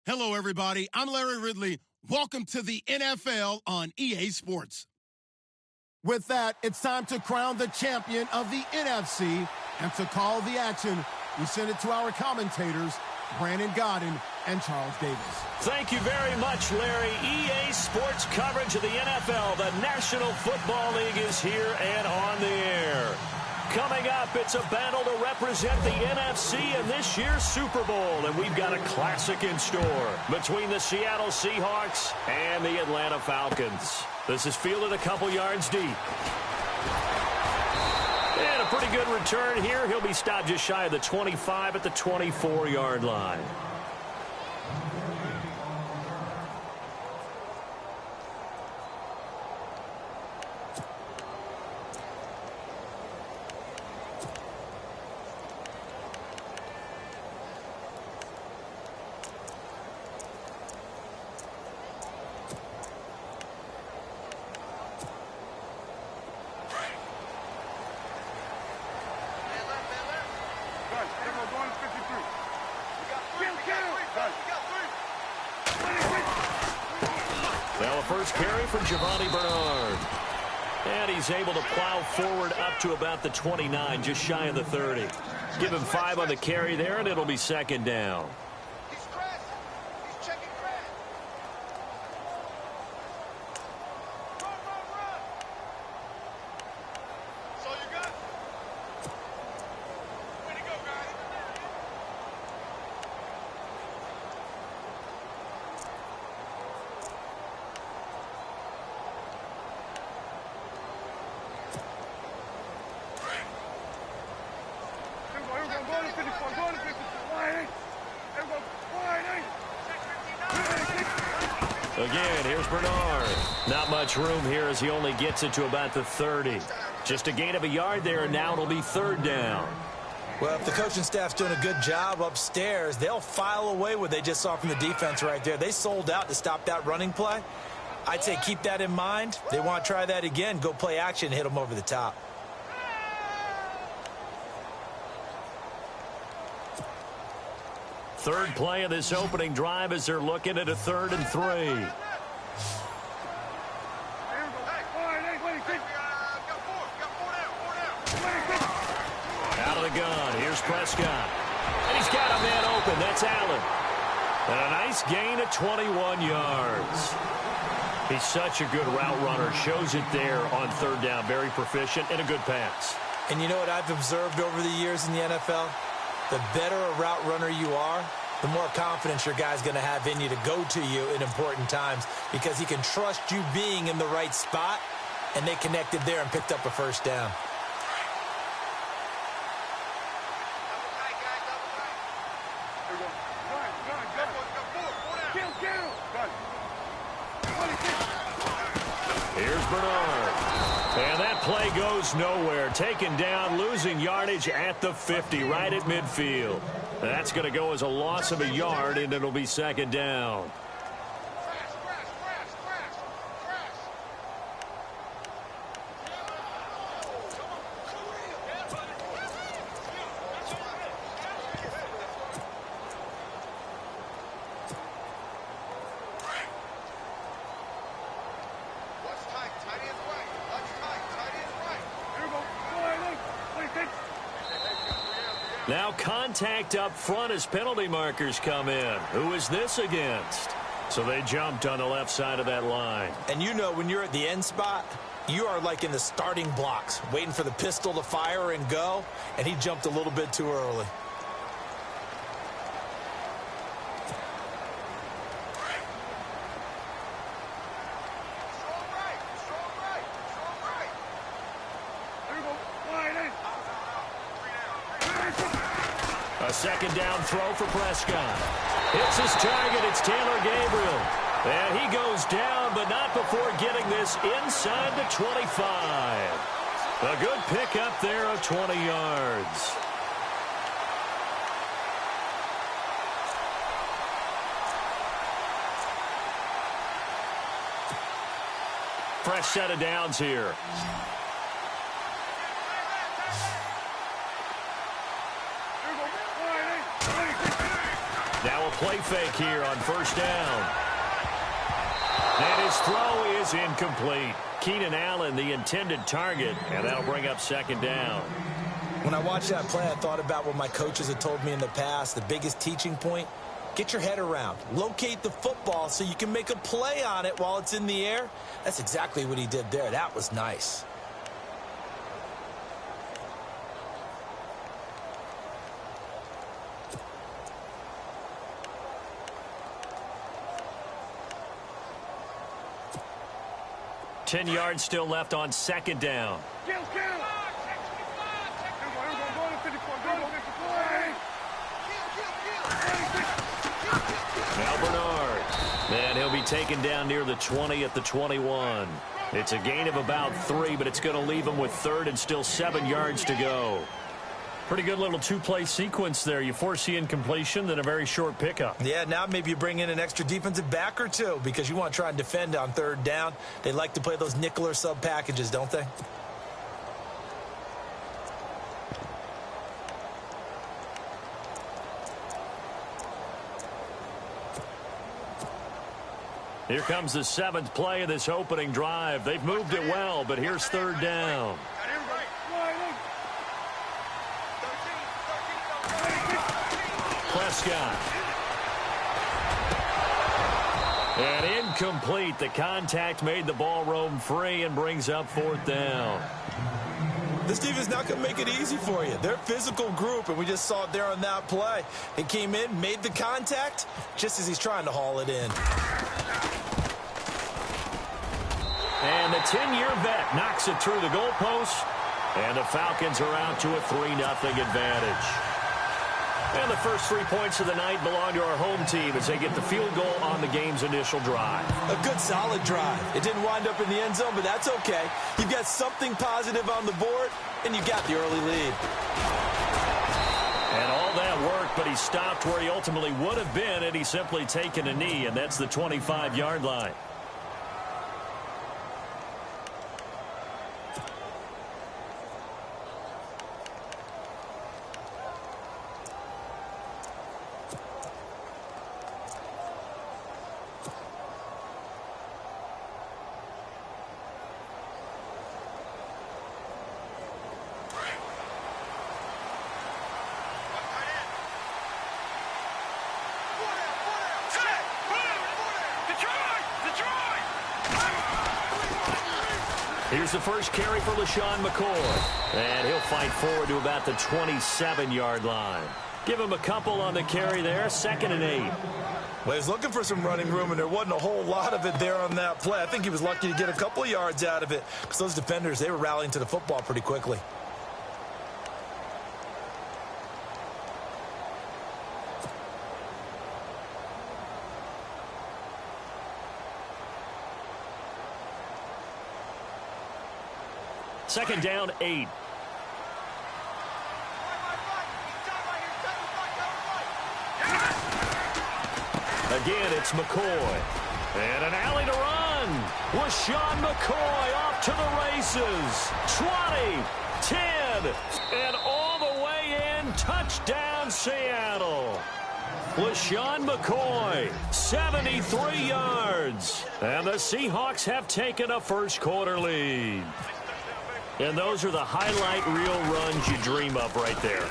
Hello, everybody. I'm Larry Ridley. Welcome to the NFL on EA Sports. With that, it's time to crown the champion of the NFC. And to call the action, we send it to our commentators, Brandon Godden and Charles Davis. Thank you very much, Larry. EA Sports coverage of the NFL. The National Football League is here and on the air. Coming up, it's a battle to represent the NFC in this year's Super Bowl. And we've got a classic in store between the Seattle Seahawks and the Atlanta Falcons. This is fielded a couple yards deep. And a pretty good return here. He'll be stopped just shy of the 25 at the 24-yard line. Well, a first carry from Giovanni Bernard. And he's able to plow forward up to about the 29, just shy of the 30. Give him 5 on the carry there, and it'll be second down. Again, here's Bernard. Not much room here as he only gets it to about the 30. Just a gain of a yard there, and now it'll be third down. Well, if the coaching staff's doing a good job upstairs, they'll file away what they just saw from the defense right there. They sold out to stop that running play. I'd say keep that in mind. They want to try that again. Go play action, hit them over the top. Third play of this opening drive as they're looking at a 3rd and 3. Out of the gun. Here's Prescott. And he's got a man open. That's Allen. And a nice gain of 21 yards. He's such a good route runner. Shows it there on third down. Very proficient and a good pass. And you know what I've observed over the years in the NFL? The better a route runner you are, the more confidence your guy's going to have in you to go to you in important times because he can trust you being in the right spot, and they connected there and picked up a first down. Here's Bernard. And that play goes nowhere. Taken down, losing yardage at the 50, right at midfield. That's going to go as a loss of a yard, and it'll be second down. Now contact up front as penalty markers come in. Who is this against? So they jumped on the left side of that line. And you know when you're at the end spot, you are like in the starting blocks, waiting for the pistol to fire and go, and he jumped a little bit too early. A second down throw for Prescott. Hits his target. It's Taylor Gabriel. And he goes down, but not before getting this inside the 25. A good pickup there of 20 yards. Fresh set of downs here. Now a play fake here on first down. And his throw is incomplete. Keenan Allen, the intended target, and that'll bring up second down. When I watched that play, I thought about what my coaches had told me in the past. The biggest teaching point, get your head around. Locate the football so you can make a play on it while it's in the air. That's exactly what he did there. That was nice. Ten yards still left on second down. Now Bernard. And he'll be taken down near the 20 at the 21. It's a gain of about 3, but it's going to leave him with third and still 7 yards to go. Pretty good little two-play sequence there. You force the incompletion, then a very short pickup. Yeah, now maybe you bring in an extra defensive back or two because you want to try and defend on third down. They like to play those nickel or sub packages, don't they? Here comes the 7th play of this opening drive. They've moved it well, but here's third down. Prescott. And incomplete. The contact made the ball roam free and brings up fourth down. This team is not going to make it easy for you. They're a physical group, and we just saw it there on that play. He came in, made the contact, just as he's trying to haul it in. And the 10-year vet knocks it through the goalpost, and the Falcons are out to a 3-0 advantage. And the first 3 points of the night belong to our home team as they get the field goal on the game's initial drive. A good, solid drive. It didn't wind up in the end zone, but that's okay. You've got something positive on the board, and you got the early lead. And all that work, but he stopped where he ultimately would have been had he simply taken a knee, and that's the 25-yard line. Here's the first carry for LaShawn McCoy. And he'll fight forward to about the 27-yard line. Give him a couple on the carry there, 2nd and 8. Well, he's looking for some running room, and there wasn't a whole lot of it there on that play. I think he was lucky to get a couple of yards out of it because those defenders, they were rallying to the football pretty quickly. Second down, 8. Again, it's McCoy. And an alley to run. LaShawn McCoy off to the races. 20, 10, and all the way in. Touchdown, Seattle. LaShawn McCoy, 73 yards. And the Seahawks have taken a first-quarter lead. And those are the highlight reel runs you dream of right there.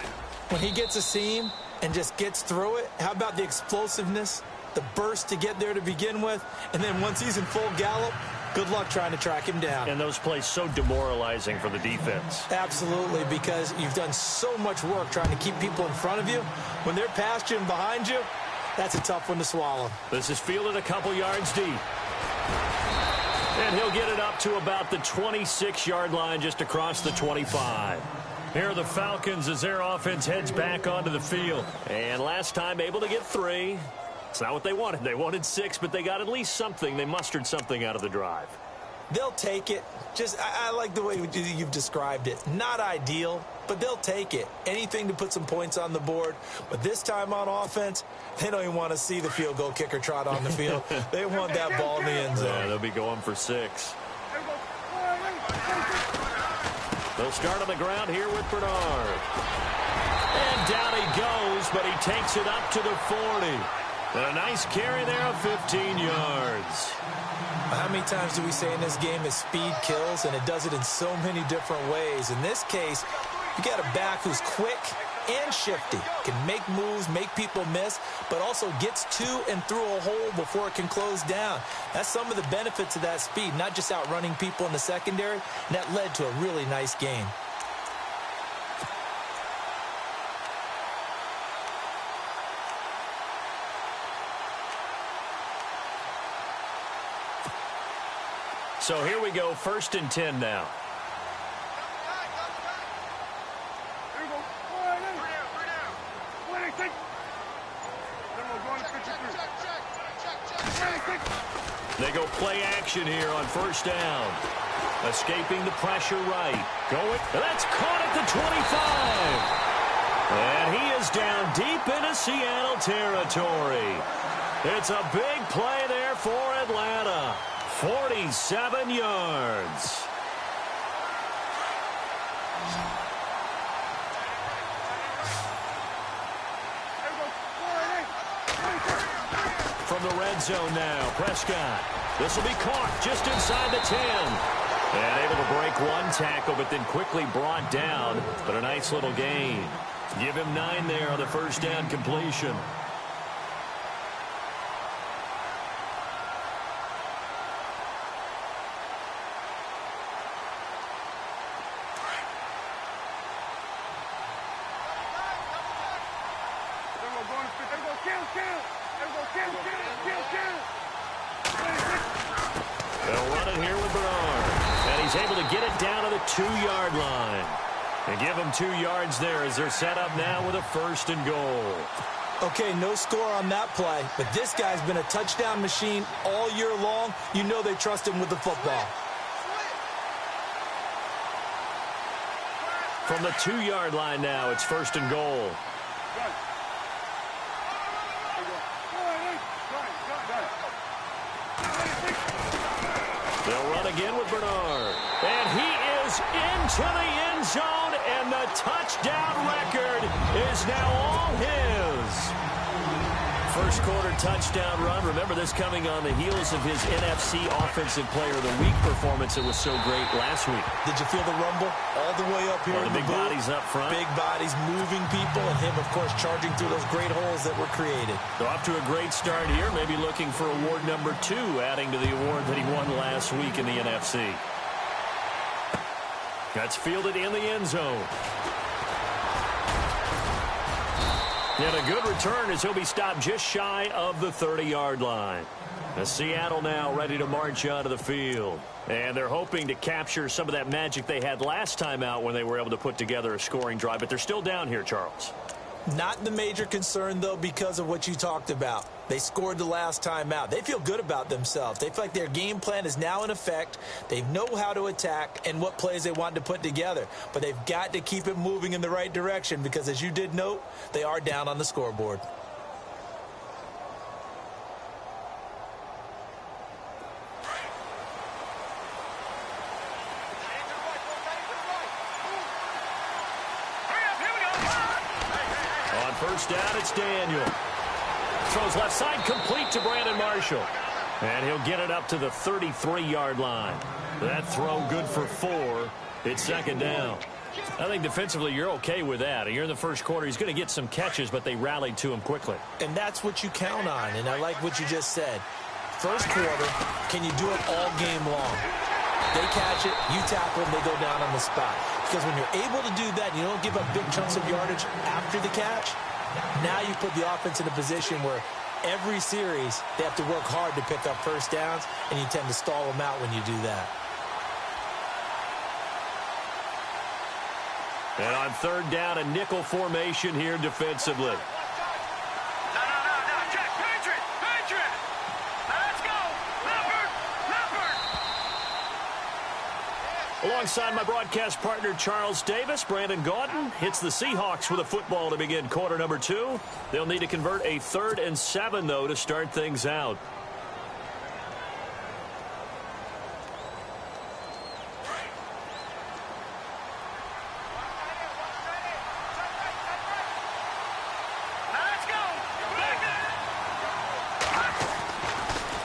When he gets a seam and just gets through it, how about the explosiveness, the burst to get there to begin with, and then once he's in full gallop, good luck trying to track him down. And those plays so demoralizing for the defense. Absolutely, because you've done so much work trying to keep people in front of you. When they're past you and behind you, that's a tough one to swallow. This is fielded a couple yards deep. And he'll get it up to about the 26-yard line just across the 25. Here are the Falcons as their offense heads back onto the field. And last time able to get 3. It's not what they wanted. They wanted 6, but they got at least something. They mustered something out of the drive. They'll take it. I like the way you've described it. Not ideal, but they'll take it. Anything to put some points on the board. But this time on offense, they don't even want to see the field goal kicker trot on the field. They want that ball in the end zone. Yeah, they'll be going for 6. They'll start on the ground here with Bernard. And down he goes, but he takes it up to the 40. And a nice carry there of 15 yards. How many times do we say in this game that speed kills, and it does it in so many different ways? In this case, you got a back who's quick and shifty, can make moves, make people miss, but also gets to and through a hole before it can close down. That's some of the benefits of that speed, not just outrunning people in the secondary, and that led to a really nice game. So here we go, 1st and 10 now. They go play action here on 1st down. Escaping the pressure right. Going. That's caught at the 25. And he is down deep into Seattle territory. It's a big play there for Atlanta. 47 yards. From the red zone now, Prescott. This will be caught just inside the 10. And able to break one tackle, but then quickly brought down. But a nice little gain. Give him 9 there on the 1st down completion. They'll run it here with Bernard. And he's able to get it down to the 2-yard line. And give them 2 yards there as they're set up now with a 1st and goal. Okay, no score on that play, but this guy's been a touchdown machine all year long. You know they trust him with the football. From the 2-yard line now, it's 1st and goal. They'll run again with Bernard. And he is into the end zone, and the touchdown record is now all his. First quarter touchdown run. Remember this coming on the heels of his NFC Offensive Player of the Week performance. It was so great last week. Did you feel the rumble all the way up here? The big bodies up front. Big bodies moving people, and him, of course, charging through those great holes that were created. So off to a great start here. Maybe looking for award number 2, adding to the award that he won last week in the NFC. That's fielded in the end zone. And a good return as he'll be stopped just shy of the 30-yard line. As Seattle now ready to march onto the field. And they're hoping to capture some of that magic they had last time out when they were able to put together a scoring drive. But they're still down here, Charles. Not the major concern, though, because of what you talked about. They scored the last time out. They feel good about themselves. They feel like their game plan is now in effect. They know how to attack and what plays they want to put together. But they've got to keep it moving in the right direction because, as you did note, they are down on the scoreboard. First down, it's Daniel. Throws left side, complete to Brandon Marshall. And he'll get it up to the 33-yard line. That throw good for 4. It's 2nd down. I think defensively you're okay with that. You're in the first quarter. He's going to get some catches, but they rallied to him quickly. And that's what you count on, and I like what you just said. First quarter, can you do it all game long? They catch it, you tackle them, they go down on the spot. Because when you're able to do that, you don't give up big chunks of yardage after the catch. Now you put the offense in a position where every series they have to work hard to pick up first downs, and you tend to stall them out when you do that. And on 3rd down, a nickel formation here defensively. Alongside my broadcast partner, Charles Davis, Brandon Gaudin hits the Seahawks with a football to begin quarter number 2. They'll need to convert a 3rd and 7, though, to start things out.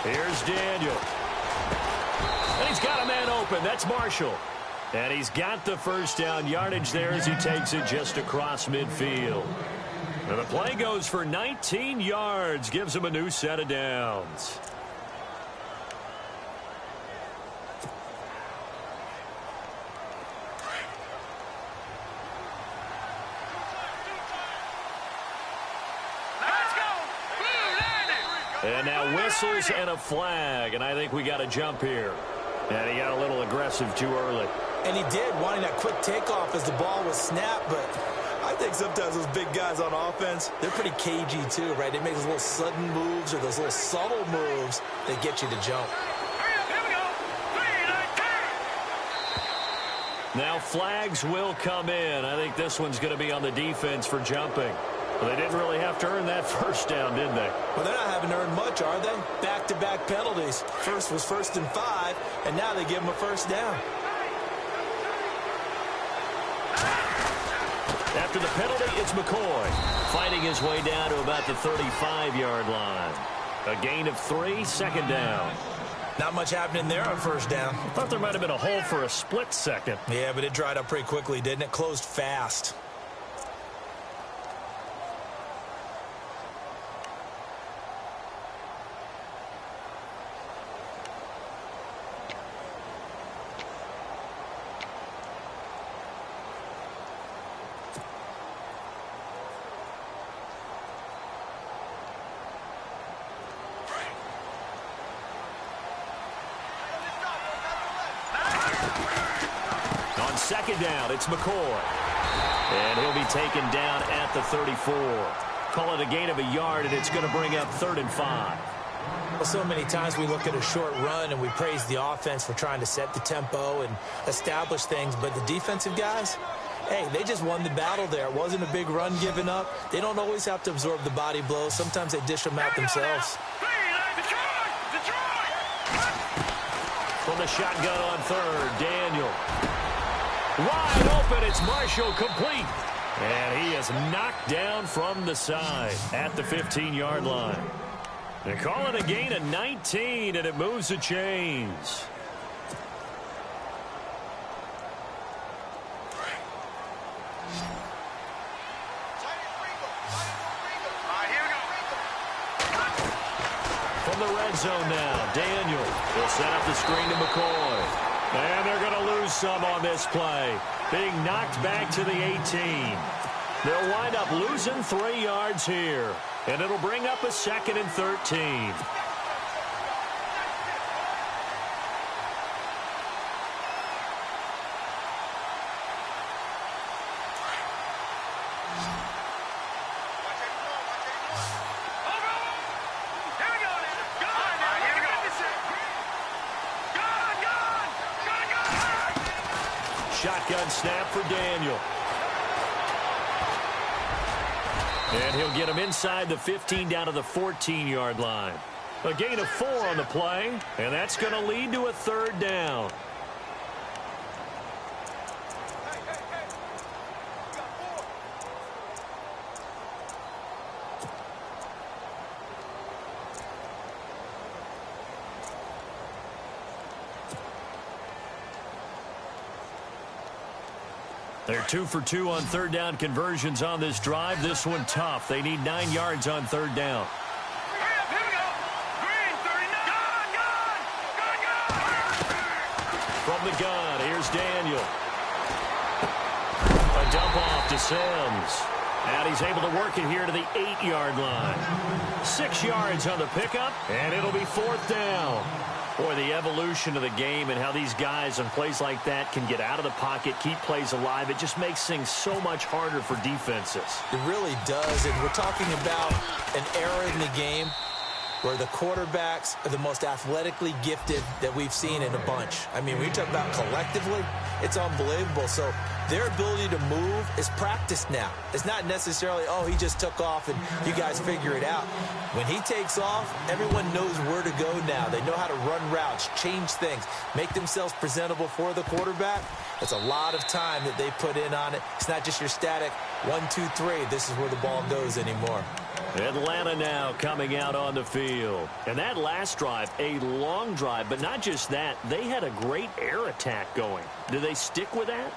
Here's Daniel. And he's got a man open. That's Marshall. And he's got the first down yardage there as he takes it just across midfield. And the play goes for 19 yards. Gives him a new set of downs. And now whistles and a flag, and I think we got a jump here. And he got a little aggressive too early. And he did, wanting that quick takeoff as the ball was snapped, but I think sometimes those big guys on offense, they're pretty cagey too, right? They make those little sudden moves or those little subtle moves that get you to jump. Now flags will come in. I think this one's going to be on the defense for jumping. Well, they didn't really have to earn that first down, did they? Well, they're not having to earn much, are they? Back-to-back penalties. First was 1st and 5, and now they give them a first down. After the penalty, it's McCoy fighting his way down to about the 35-yard line. A gain of 3, second down. Not much happening there on first down. I thought there might have been a hole for a split second. Yeah, but it dried up pretty quickly, didn't it? Closed fast. Second down, it's McCoy. And he'll be taken down at the 34. Call it a gain of a yard, and it's going to bring up 3rd and 5. Well, so many times we look at a short run and we praise the offense for trying to set the tempo and establish things, but the defensive guys, hey, they just won the battle there. It wasn't a big run given up. They don't always have to absorb the body blows. Sometimes they dish them out themselves. From the shotgun on 3rd, Daniel. Wide open, it's Marshall, complete. And he is knocked down from the side at the 15-yard line. They call it a gain of 19, and it moves the chains. From the red zone now, Daniel will set up the screen to McCoy. And they're going to lose some on this play. Being knocked back to the 18. They'll wind up losing 3 yards here. And it'll bring up a 2nd and 13. Shotgun snap for Daniel. And he'll get him inside the 15 down to the 14-yard line. A gain of 4 on the play, and that's going to lead to a 3rd down. They're 2 for 2 on 3rd down conversions on this drive. This one tough. They need 9 yards on 3rd down. From the gun, here's Daniel. A dump off to Sims. And he's able to work it here to the 8-yard line. 6 yards on the pickup, and it'll be 4th down. Boy, the evolution of the game and how these guys on plays like that can get out of the pocket, keep plays alive, it just makes things so much harder for defenses. It really does, and we're talking about an era in the game where the quarterbacks are the most athletically gifted that we've seen in a bunch. I mean, when you talk about collectively, it's unbelievable. So their ability to move is practiced now. It's not necessarily, oh, he just took off and you guys figure it out. When he takes off, everyone knows where to go now. They know how to run routes, change things, make themselves presentable for the quarterback. It's a lot of time that they put in on it. It's not just your static 1, 2, 3. This is where the ball goes anymore. Atlanta now coming out on the field. And that last drive, a long drive, but not just that, they had a great air attack going. Do they stick with that?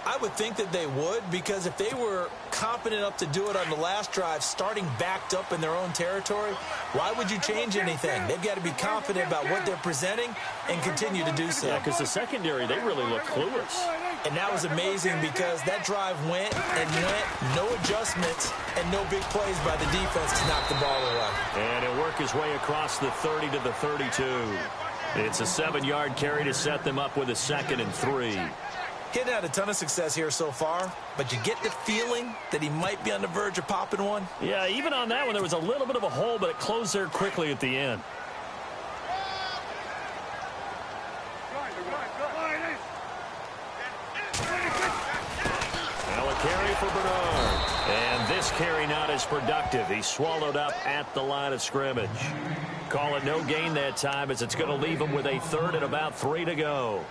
I would think that they would, because if they were confident enough to do it on the last drive, starting backed up in their own territory, why would you change anything? They've got to be confident about what they're presenting and continue to do so. Yeah, because the secondary, they really look clueless. And that was amazing because that drive went and went, no adjustments, and no big plays by the defense to knock the ball away. And he'll work his way across the 30 to the 32. It's a 7-yard carry to set them up with a 2nd and 3. He hadn't had a ton of success here so far, but you get the feeling that he might be on the verge of popping one. Yeah, even on that one, there was a little bit of a hole, but it closed there quickly at the end. Now a carry for Bernard. And this carry not as productive. He swallowed up at the line of scrimmage. Call it no gain that time, as it's going to leave him with a 3rd and about 3 to go.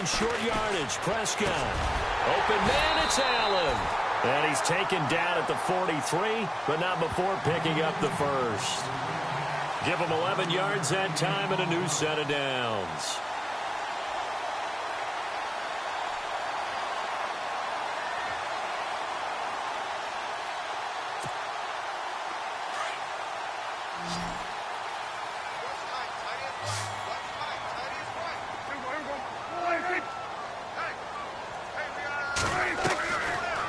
Short yardage, Prescott. Open man, it's Allen. And he's taken down at the 43, but not before picking up the 1st. Give him 11 yards that time and a new set of downs.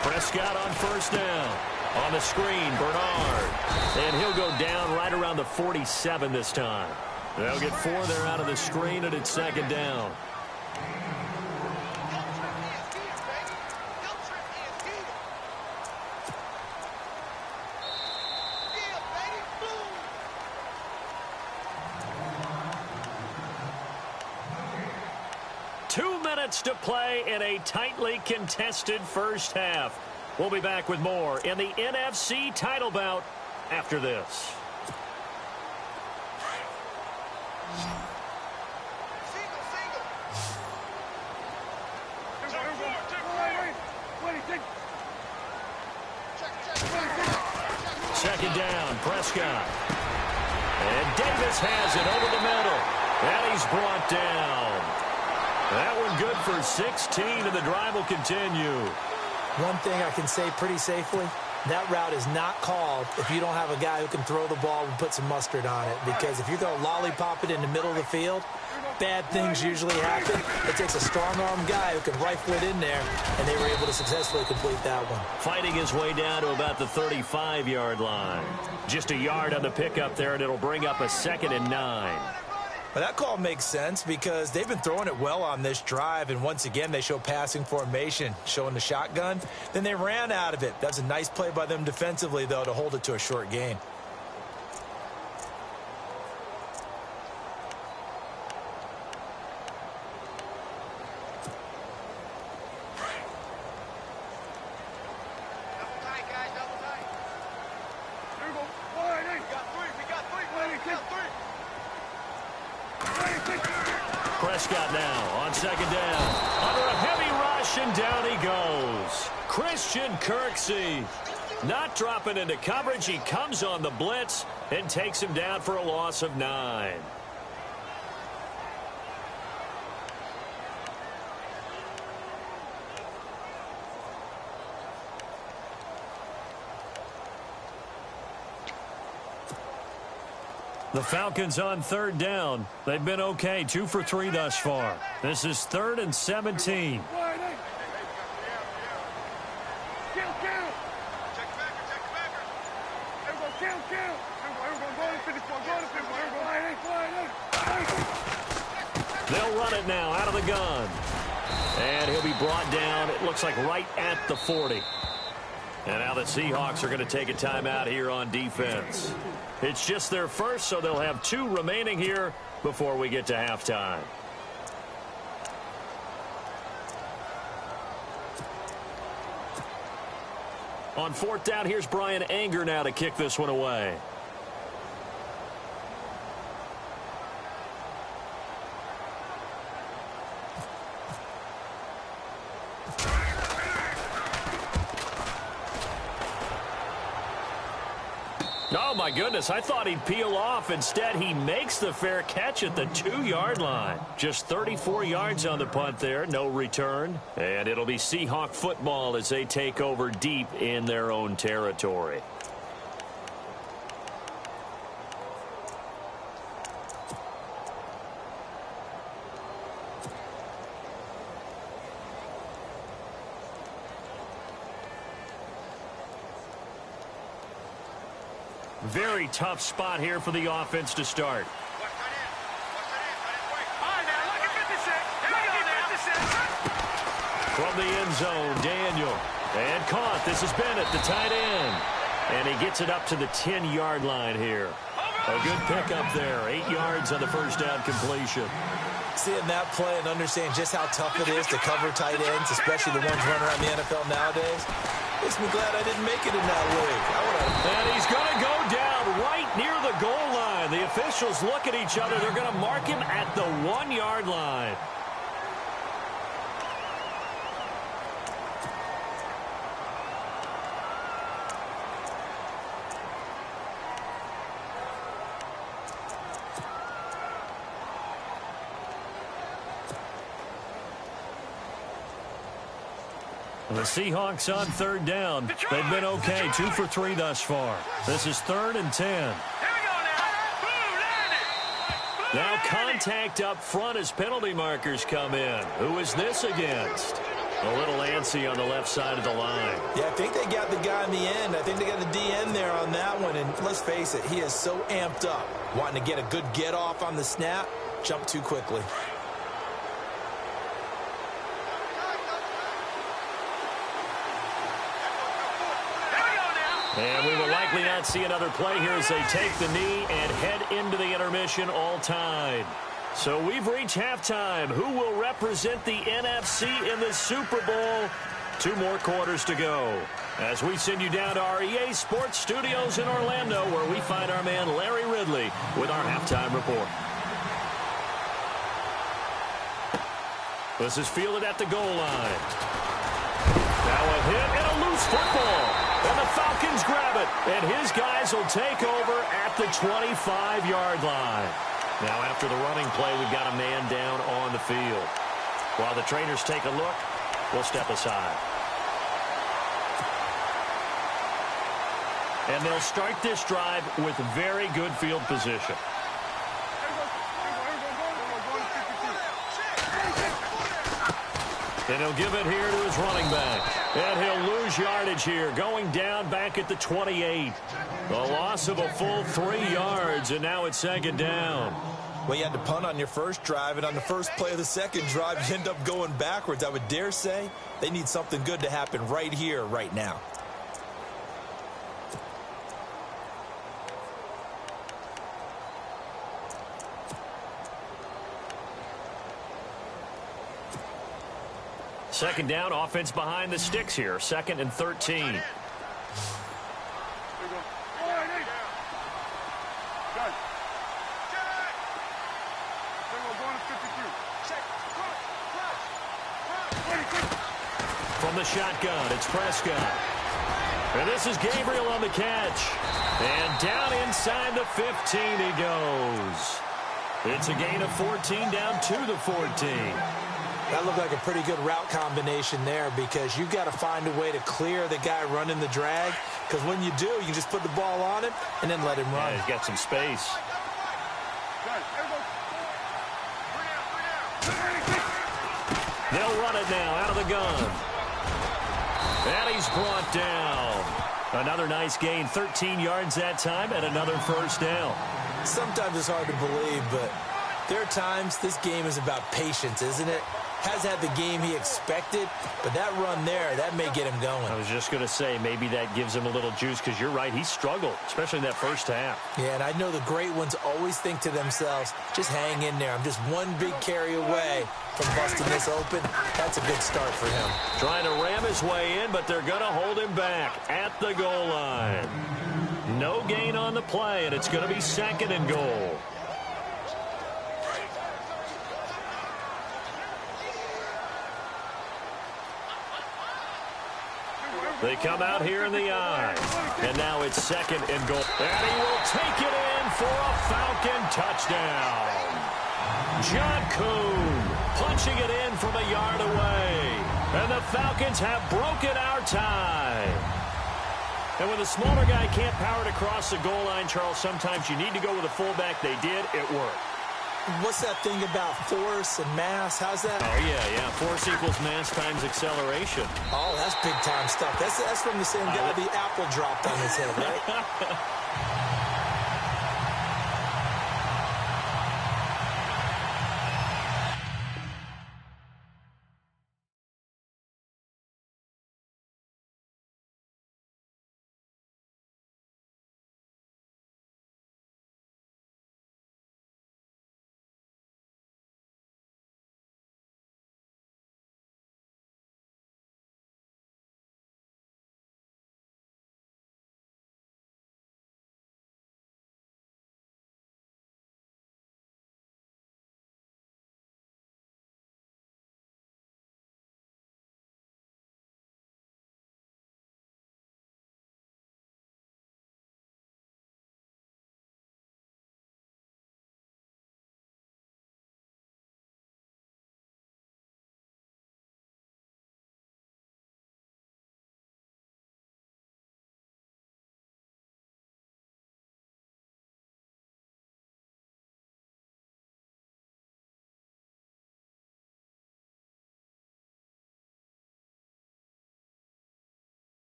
Prescott on 1st down. On the screen, Bernard. And he'll go down right around the 47 this time. They'll get 4 there out of the screen, and it's 2nd down. To play in a tightly contested first half. We'll be back with more in the NFC title bout after this. Second down, Prescott. And Davis has it over the middle. And he's brought down. That one good for 16, and the drive will continue. One thing I can say pretty safely, that route is not called if you don't have a guy who can throw the ball and put some mustard on it. Because if you're going to lollipop it in the middle of the field, bad things usually happen. It takes a strong-arm guy who can rifle it in there, and they were able to successfully complete that one. Fighting his way down to about the 35-yard line. Just a yard on the pickup there, and it'll bring up a 2nd and 9. Well, that call makes sense because they've been throwing it well on this drive, and once again they show passing formation, showing the shotgun. Then they ran out of it. That's a nice play by them defensively, though, to hold it to a short gain. Prescott now on 2nd down. Under a heavy rush, and down he goes. Christian Kirksey not dropping into coverage. He comes on the blitz and takes him down for a loss of 9. The Falcons on 3rd down. They've been okay, 2 for 3 thus far. This is 3rd and 17. They'll run it now out of the gun. And he'll be brought down, it looks like right at the 40. And now the Seahawks are going to take a timeout here on defense. It's just their first, so they'll have 2 remaining here before we get to halftime. On fourth down, here's Brian Anger now to kick this one away. Oh, my goodness. I thought he'd peel off. Instead, he makes the fair catch at the 2-yard line. Just 34 yards on the punt there. No return. And it'll be Seahawk football as they take over deep in their own territory. Very tough spot here for the offense to start. From the end zone, Daniel. And caught. This is Bennett, the tight end. And he gets it up to the 10-yard line here. A good pickup there. 8 yards on the first down completion. Seeing that play and understanding just how tough it is to cover tight ends, especially the ones running around the NFL nowadays, makes me glad I didn't make it in that league. And he's going to go down right near the goal line. The officials look at each other. They're going to mark him at the 1-yard line. The Seahawks on third down. They've been okay. 2 for 3 thus far. This is 3rd and 10. Now contact up front as penalty markers come in. Who is this against? A little antsy on the left side of the line. Yeah, I think they got the guy in the end. I think they got the DN there on that one. And let's face it, he is so amped up. Wanting to get a good get off on the snap. Jump too quickly. And we will likely not see another play here as they take the knee and head into the intermission all tied. So we've reached halftime. Who will represent the NFC in the Super Bowl? 2 more quarters to go. As we send you down to our EA Sports Studios in Orlando, where we find our man Larry Ridley with our halftime report. This is fielded at the goal line. Now a hit and a loose football. And the Falcons grab it. And his guys will take over at the 25-yard line. Now after the running play, we've got a man down on the field. While the trainers take a look, we'll step aside. And they'll start this drive with very good field position. And he'll give it here to his running back. And he'll lose yardage here, going down back at the 28. The loss of a full 3 yards, and now it's 2nd down. Well, you had to punt on your first drive, and on the first play of the second drive, you end up going backwards. I would dare say they need something good to happen right here, right now. Second down, offense behind the sticks here. 2nd and 13. From the shotgun, it's Prescott. And this is Gabriel on the catch. And down inside the 15 he goes. It's a gain of 14 down to the 14. That looked like a pretty good route combination there because you've got to find a way to clear the guy running the drag, because when you do, you can just put the ball on him and then let him run. Yeah, he's got some space. They'll run it now out of the gun. And he's brought down. Another nice gain, 13 yards that time, and another first down. Sometimes it's hard to believe, but there are times this game is about patience, isn't it? has had the game he expected, but that run there, that may get him going. I was just going to say, maybe that gives him a little juice, because you're right, he struggled, especially in that first half. Yeah, and I know the great ones always think to themselves, just hang in there. I'm just one big carry away from busting this open. That's a good start for him. Trying to ram his way in, but they're going to hold him back at the goal line. No gain on the play, and it's going to be 2nd and goal. They come out here in the I. And now it's 2nd and goal. And he will take it in for a Falcon touchdown. John Kuhn punching it in from a yard away. And the Falcons have broken our tie. And when the smaller guy can't power it across the goal line, Charles, sometimes you need to go with a fullback. They did. It worked. What's that thing about force and mass? How's that? Oh, yeah. Force equals mass times acceleration. Oh, that's big-time stuff. That's from the same guy the apple dropped on his head, right?